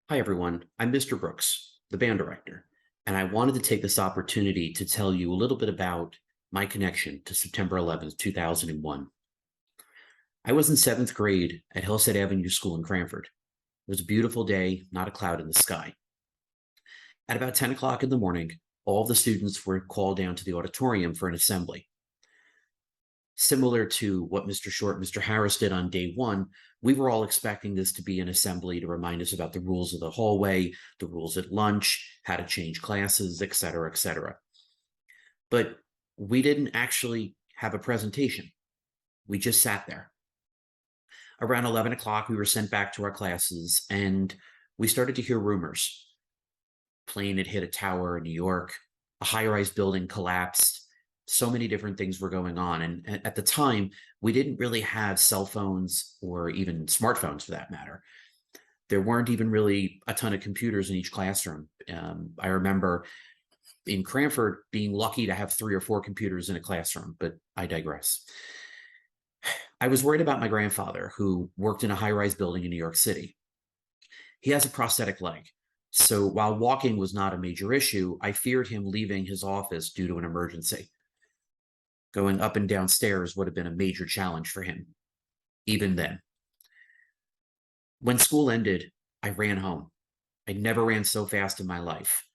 Hi, everyone. I'm Mr. Brooks, the band director, and I wanted to take this opportunity to tell you a little bit about my connection to September 11th, 2001. I was in seventh grade at Hillside Avenue School in Cranford. It was a beautiful day, not a cloud in the sky. At about 10 o'clock in the morning, all the students were called down to the auditorium for an assembly. Similar to what Mr. Short and Mr. Harris did on day one, we were all expecting this to be an assembly to remind us about the rules of the hallway, the rules at lunch, how to change classes, et cetera, et cetera. But we didn't actually have a presentation. We just sat there. Around 11 o'clock, we were sent back to our classes, and we started to hear rumors. Plane had hit a tower in New York, a high-rise building collapsed, so many different things were going on. And at the time, we didn't really have cell phones or even smartphones for that matter. There weren't even really a ton of computers in each classroom. I remember in Cranford being lucky to have 3 or 4 computers in a classroom, but I digress. I was worried about my grandfather, who worked in a high-rise building in New York City. He has a prosthetic leg. So while walking was not a major issue, I feared him leaving his office due to an emergency. Going up and down stairs would have been a major challenge for him, even then. When school ended, I ran home. I never ran so fast in my life.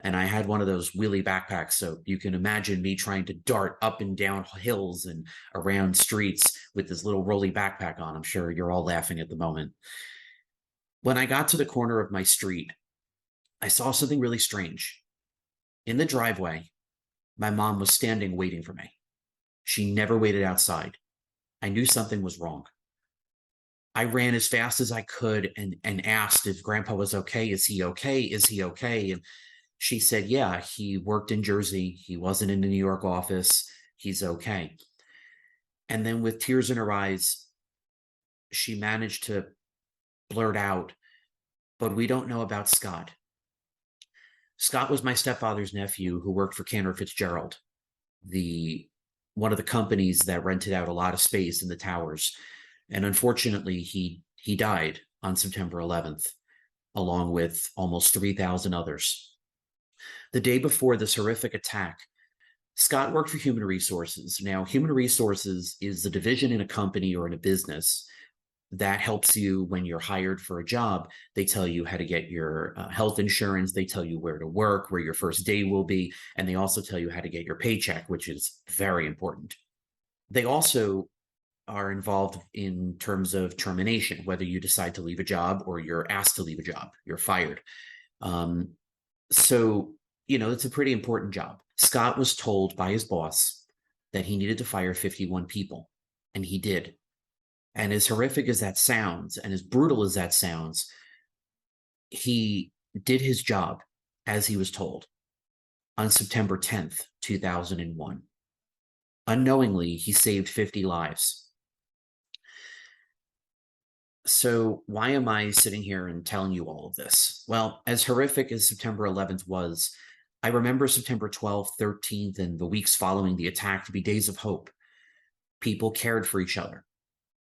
And I had one of those wheelie backpacks, so you can imagine me trying to dart up and down hills and around streets with this little rolly backpack on. I'm sure you're all laughing at the moment. When I got to the corner of my street, I saw something really strange. In the driveway, my mom was standing waiting for me. She never waited outside. I knew something was wrong. I ran as fast as I could and asked if Grandpa was okay. Is he okay? Is he okay? And she said, yeah, he worked in Jersey. He wasn't in the New York office. He's okay. And then with tears in her eyes, she managed to blurt out, but we don't know about Scott. Scott was my stepfather's nephew who worked for Cantor Fitzgerald, the one of the companies that rented out a lot of space in the towers. And unfortunately, he died on September 11th, along with almost 3,000 others. The day before this horrific attack, Scott worked for Human Resources. Now, Human Resources is the division in a company or in a business that helps you when you're hired for a job. They tell you how to get your health insurance. They tell you where to work, where your first day will be. And they also tell you how to get your paycheck, which is very important. They also are involved in terms of termination, whether you decide to leave a job or you're asked to leave a job, you're fired. So, it's a pretty important job. Scott was told by his boss that he needed to fire 51 people, and he did. And as horrific as that sounds, and as brutal as that sounds, he did his job as he was told on September 10th, 2001. Unknowingly, he saved 50 lives. So why am I sitting here and telling you all of this? Well, as horrific as September 11th was, I remember September 12th, 13th, and the weeks following the attack to be days of hope. People cared for each other.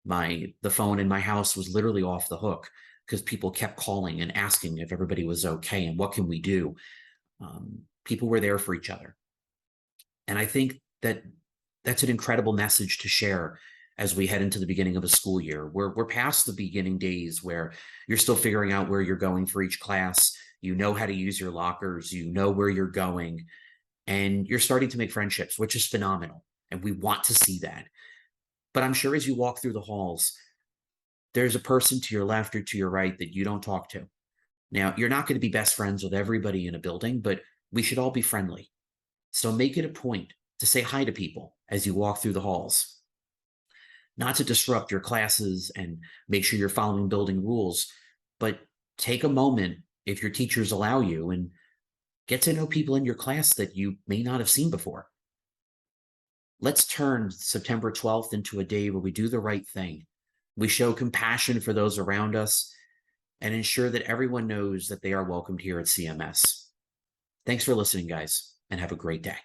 The phone in my house was literally off the hook because people kept calling and asking if everybody was okay and what can we do. People were there for each other. And I think that that's an incredible message to share as we head into the beginning of a school year. We're past the beginning days where you're still figuring out where you're going for each class. You know how to use your lockers. You know where you're going. And you're starting to make friendships, which is phenomenal. And we want to see that. But I'm sure as you walk through the halls, there's a person to your left or to your right that you don't talk to. Now, you're not going to be best friends with everybody in a building, but we should all be friendly. So make it a point to say hi to people as you walk through the halls. Not to disrupt your classes and make sure you're following building rules, but take a moment, if your teachers allow you, and get to know people in your class that you may not have seen before. Let's turn September 12th into a day where we do the right thing. We show compassion for those around us and ensure that everyone knows that they are welcomed here at CMS. Thanks for listening, guys, and have a great day.